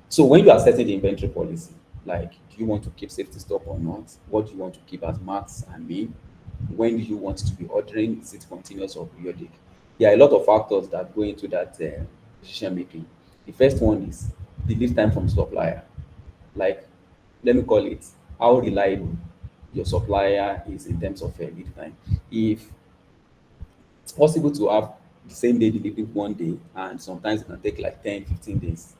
So when you are setting the inventory policy, like do you want to keep safety stock or not? What do you want to keep as max and min? When do you want to be ordering? Is it continuous or periodic? There are a lot of factors that go into that decision making. The first one is the lead time from supplier. Like, let me call it how reliable your supplier is in terms of lead time. If it's possible to have the same day delivery one day, and sometimes it can take like 10, 15 days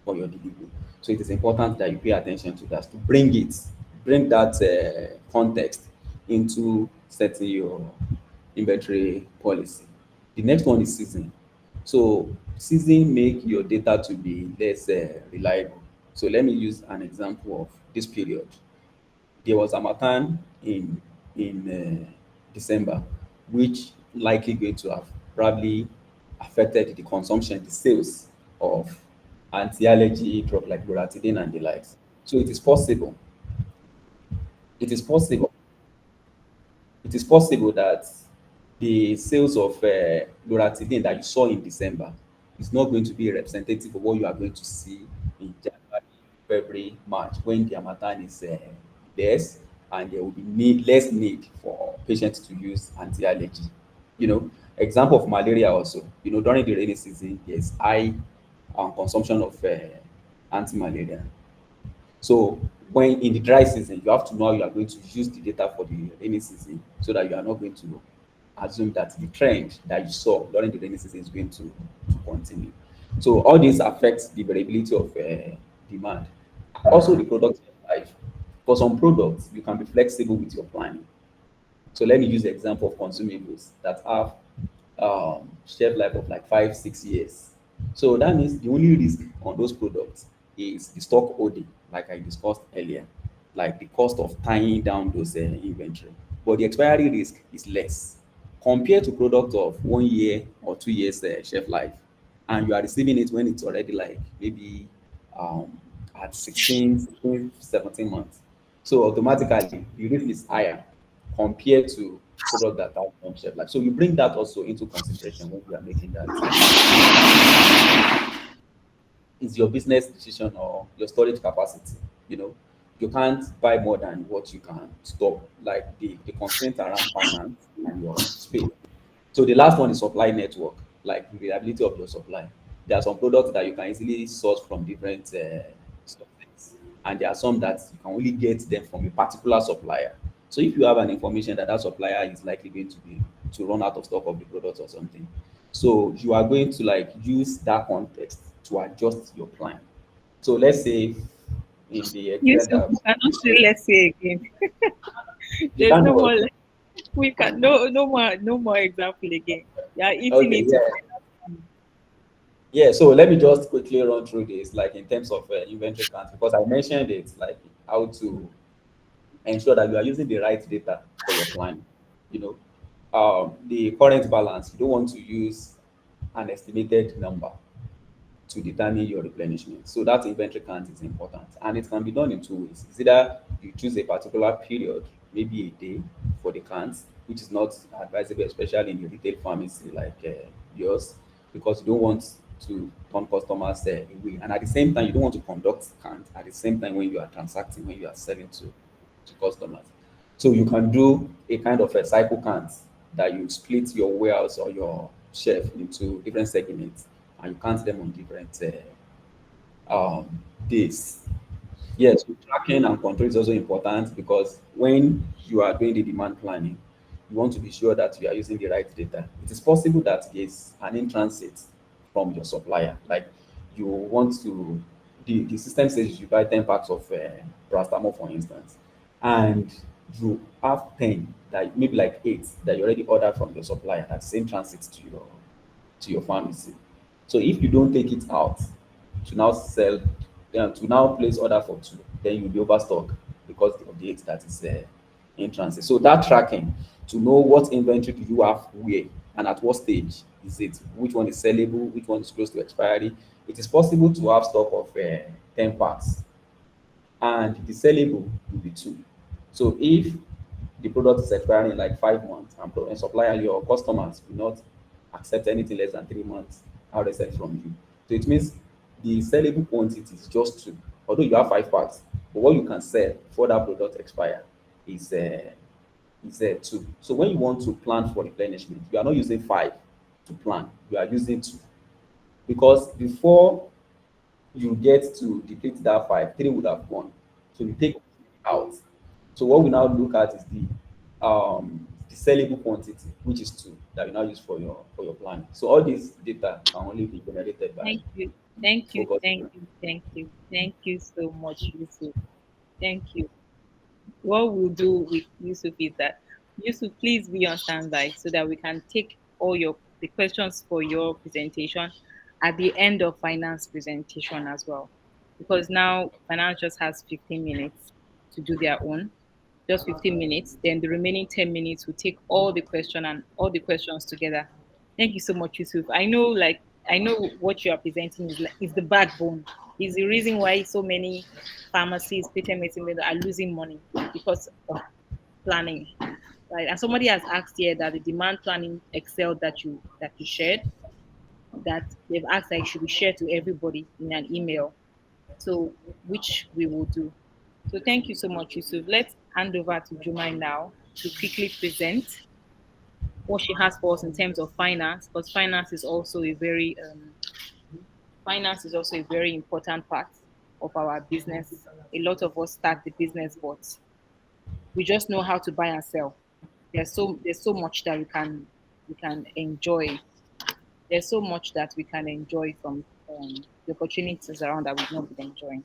for your delivery. So it is important that you pay attention to that, to bring that context into setting your inventory policy. The next one is season. So season make your data to be less reliable. So let me use an example of this period. There was a harmattan in December, which likely going to have probably affected the consumption, the sales of anti-allergy drug like loratadine and the likes. So it is possible, it is possible that the sales of loratadine that you saw in December is not going to be representative of what you are going to see in January, February, March, when the harmattan is less, and there will be less need for patients to use anti-allergy. Example of malaria also. During the rainy season, there's high consumption of anti-malaria. So when in the dry season, you have to know how you are going to use the data for the rainy season so that you are not going to assume that the trend that you saw during the rainy season is going to continue. So all this affects the variability of demand. Also the product life. For some products, you can be flexible with your planning. So let me use the example of consumables that have shelf life of like 5, 6 years. So that means the only risk on those products is the stock holding, like I discussed earlier, like the cost of tying down those inventory. But the expiry risk is less compared to product of 1 year or 2 years shelf life, and you are receiving it when it's already like maybe at 16, 16, 17 months. So automatically the risk is higher compared to product that have long shelf life. So you bring that also into consideration when you are making that. Is your business decision or your storage capacity. You know, you can't buy more than what you can store, like the constraints around finance and your space. So the last one is supply network, like the reliability of your supply. There are some products that you can easily source from different sources, and there are some that you can only get them from a particular supplier. So if you have an information that that supplier is likely going to run out of stock of the product or something, so you are going to like use that context to adjust your plan. So let's say in the Yes, extent so that we cannot say let's say again. you There's can't do no more. what. We can no more example again. Yeah, eating Okay, it to yeah. Yeah, so let me just quickly run through this, like in terms of inventory count, because I mentioned it, like how to ensure that you are using the right data for your plan. You know, the current balance, you don't want to use an estimated number to determine your replenishment. So that inventory count is important, and it can be done in two ways. It's either you choose a particular period, maybe a day, for the counts, which is not advisable, especially in the retail pharmacy like yours, because you don't want to turn customers away, and at the same time, you don't want to conduct count at the same time when you are transacting, when you are selling to customers. So you can do a kind of a cycle count that you split your warehouse or your shelf into different segments, and you count them on different days. Yes, so tracking and control is also important because when you are doing the demand planning, you want to be sure that you are using the right data. It is possible that there's an in transit from your supplier. Like you want to, the system says you should buy 10 packs of paracetamol, for instance, and you have 10 that maybe like 8 that you already ordered from your supplier that's in transit to your pharmacy. So if you don't take it out to now sell, to now place order for two, then you'll be overstock because of the date that is in transit. So that tracking to know what inventory do you have where and at what stage is it, which one is sellable, which one is close to expiry. It is possible to have stock of 10 packs and the sellable will be two. So if the product is expiring in like 5 months and supplier, your customers will not accept anything less than 3 months RSL from you. So it means the sellable quantity is just two. Although you have five parts, but what you can sell before that product expire is two. So when you want to plan for replenishment, you are not using five to plan, you are using two, because before you get to deplete that five, three would have gone. So you take out. So what we now look at is the sellable quantity, which is two, that you now use for your planning. So all this data can only be generated by Thank you. Thank you. focus Thank group. you. Thank you. Thank you so much, Yusuf. Thank you. What we'll do with Yusuf is that Yusuf, please be on standby so that we can take all your the questions for your presentation at the end of finance presentation as well. Because now finance just has 15 minutes to do their own. Just 15 minutes. Then the remaining 10 minutes will take all the question and all the questions together. Thank you so much, Yusuf. I know what you are presenting is the backbone. Is the reason why so many pharmacies, patent medicine are losing money because of planning. Right. And somebody has asked here that the demand planning Excel that you shared, that they've asked that it should be shared to everybody in an email. So which we will do. So thank you so much, Yusuf. Let's hand over to Jumai now to quickly present what she has for us in terms of finance, because finance is also a very important part of our business. A lot of us start the business, but we just know how to buy and sell. There's so much that we can enjoy. There's so much that we can enjoy from the opportunities around that we've not been enjoying.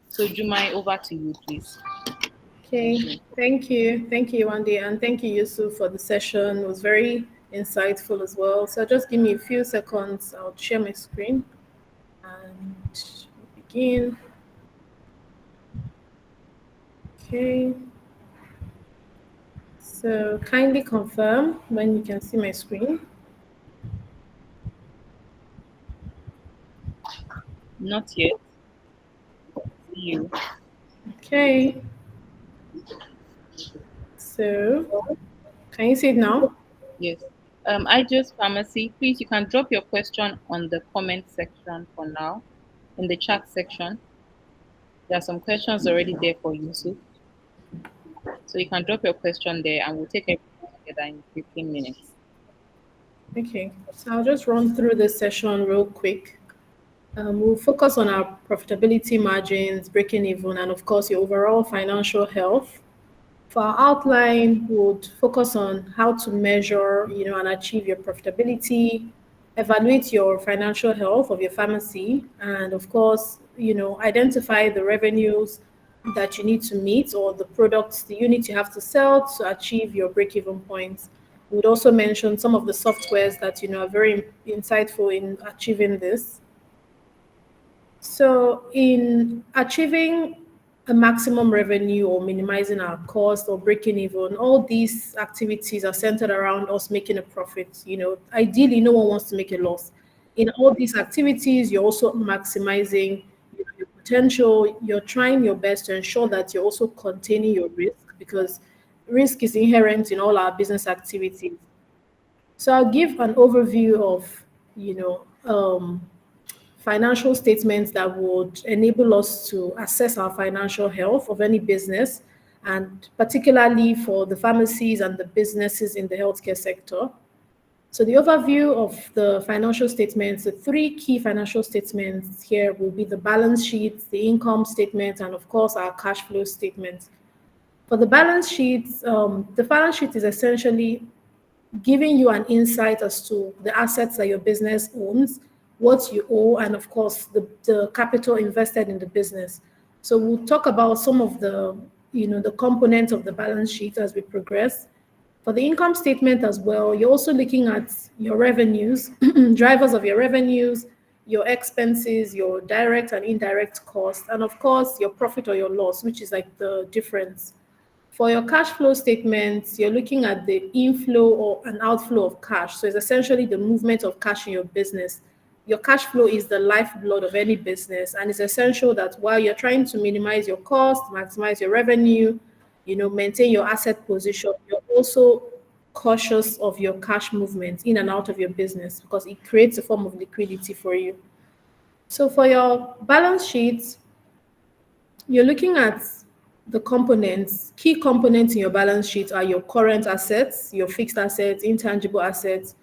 So Jumai, over to you, please. Thank Okay, you. thank you. Thank you, Wendy, and thank you, Yusuf, for the session. It was very insightful as well. So just give me a few seconds. I'll share my screen and begin. Okay. So kindly confirm when you can see my screen. Not yet. See you. Okay. So can you see it now? Yes. I just pharmacy. Please, you can drop your question on the comment section for now, in the chat section. There are some questions already there for Yusuf. So you can drop your question there and we'll take everything together in 15 minutes. Okay. So I'll just run through this session real quick. We'll focus on our profitability margins, breaking even, and of course, your overall financial health. For our outline, would focus on how to measure, and achieve your profitability, evaluate your financial health of your pharmacy, and of course, identify the revenues that you need to meet or the products, the units you have to sell to achieve your break-even points. We would also mention some of the softwares that are very insightful in achieving this. So, in achieving a maximum revenue or minimizing our cost or breaking even, all these activities are centered around us making a profit. Ideally, no one wants to make a loss. In all these activities, you're also maximizing your potential. You're trying your best to ensure that you're also containing your risk, because risk is inherent in all our business activities. So, I'll give an overview of, you know, um, financial statements that would enable us to assess our financial health of any business, and particularly for the pharmacies and the businesses in the healthcare sector. So the overview of the financial statements, the three key financial statements here will be the balance sheet, the income statement, and of course our cash flow statement. For the balance sheet is essentially giving you an insight as to the assets that your business owns, what you owe, and of course the capital invested in the business. So we'll talk about some of the components of the balance sheet as we progress. For the income statement as well, you're also looking at your revenues, drivers of your revenues, your expenses, your direct and indirect costs, and of course your profit or your loss, which is like the difference. For your cash flow statements, you're looking at the inflow or an outflow of cash. So it's essentially the movement of cash in your business. Your cash flow is the lifeblood of any business, and it's essential that while you're trying to minimize your cost, maximize your revenue, maintain your asset position, you're also cautious of your cash movements in and out of your business, because it creates a form of liquidity for you. So for your balance sheet, you're looking at the components. Key components in your balance sheet are your current assets, your fixed assets, intangible assets.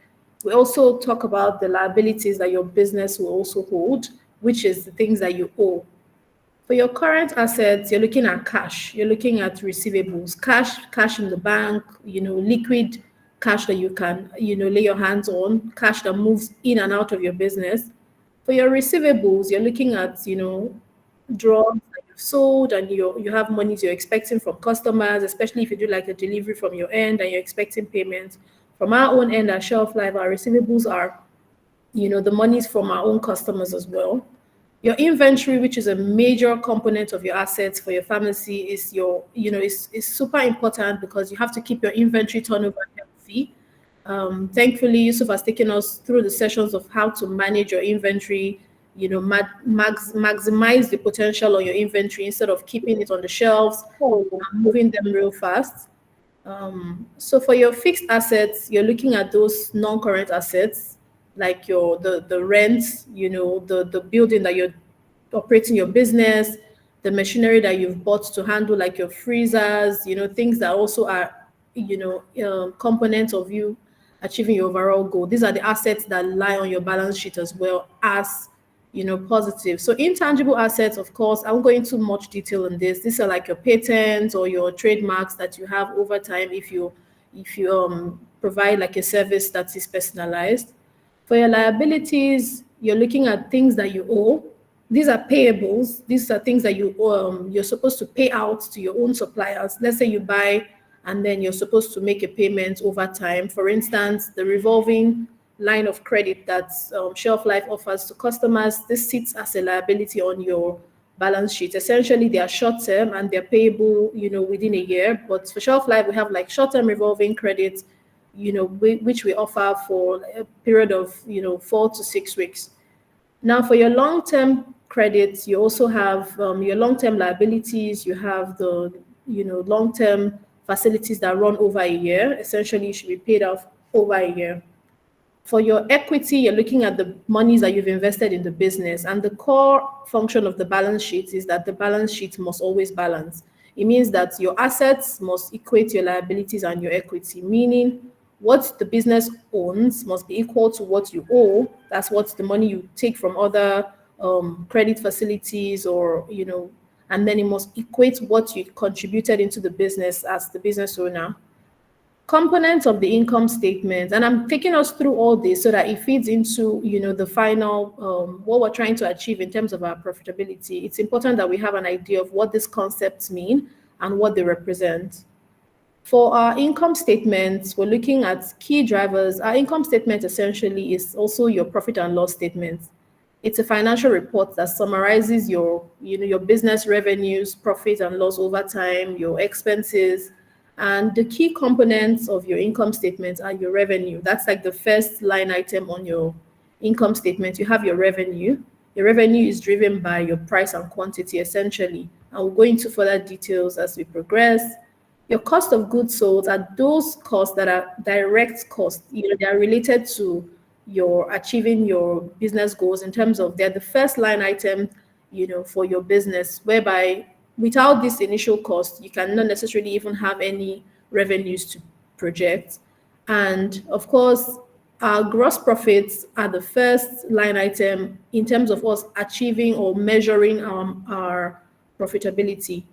We also talk about the liabilities that your business will also hold, which is the things that you owe. For your current assets, you're looking at cash, you're looking at receivables, cash in the bank, liquid cash that you can, lay your hands on, cash that moves in and out of your business. For your receivables, you're looking at, drugs that you've sold and you have monies you're expecting from customers, especially if you do like a delivery from your end and you're expecting payments. From our own end at Shelf Life, our receivables are, the monies from our own customers as well. Your inventory, which is a major component of your assets for your pharmacy, is is super important because you have to keep your inventory turnover healthy. Thankfully, Yusuf has taken us through the sessions of how to manage your inventory, maximize the potential on your inventory instead of keeping it on the shelves and moving them real fast. So for your fixed assets, you're looking at those non-current assets like the rent, the building that you're operating your business, the machinery that you've bought to handle like your freezers, things that also are, components of you achieving your overall goal. These are the assets that lie on your balance sheet as well as, positive. So intangible assets, of course, I won't go into much detail on this. These are like your patents or your trademarks that you have over time if you provide like a service that is personalized. For your liabilities, you're looking at things that you owe. These are payables. These are things that you're supposed to pay out to your own suppliers. Let's say you buy and then you're supposed to make a payment over time. For instance, the revolving line of credit that Shelf Life offers to customers, this sits as a liability on your balance sheet. Essentially, they are short term and they're payable, within a year. But for Shelf Life, we have like short term revolving credit, which we offer for a period of 4 to 6 weeks. Now, for your long term credits, you also have your long term liabilities. You have the long term facilities that run over a year. Essentially, you should be paid off over a year. For your equity, you're looking at the monies that you've invested in the business. And the core function of the balance sheet is that the balance sheet must always balance. It means that your assets must equate your liabilities and your equity, meaning what the business owns must be equal to what you owe. That's what the money you take from other credit facilities or, and then it must equate what you contributed into the business as the business owner. Components of the income statement, and I'm taking us through all this so that it feeds into the final what we're trying to achieve in terms of our profitability. It's important that we have an idea of what these concepts mean and what they represent. For our income statements, we're looking at key drivers. Our income statement essentially is also your profit and loss statement. It's a financial report that summarizes your business revenues, profit and loss over time, your expenses, and the key components of your income statement are your revenue. That's like the first line item on your income statement. You have your revenue. Your revenue is driven by your price and quantity, essentially. And we'll go into further details as we progress. Your cost of goods sold are those costs that are direct costs. They are related to your achieving your business goals in terms of they're the first line item, for your business, whereby without this initial cost, you cannot necessarily even have any revenues to project. And of course, our gross profits are the first line item in terms of us achieving or measuring our profitability.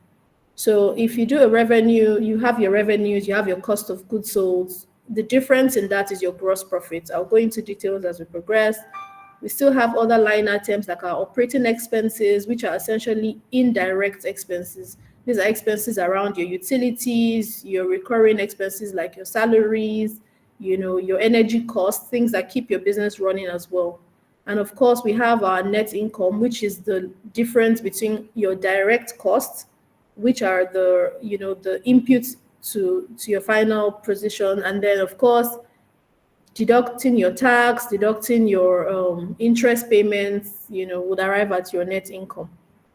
So if you do a revenue, you have your revenues, you have your cost of goods sold. The difference in that is your gross profit. I'll go into details as we progress. We still have other line items like our operating expenses, which are essentially indirect expenses. These are expenses around your utilities, your recurring expenses like your salaries, your energy costs, things that keep your business running as well. And of course, we have our net income, which is the difference between your direct costs, which are the inputs to your final position, and then of course deducting your tax, deducting your interest payments, would arrive at your net income.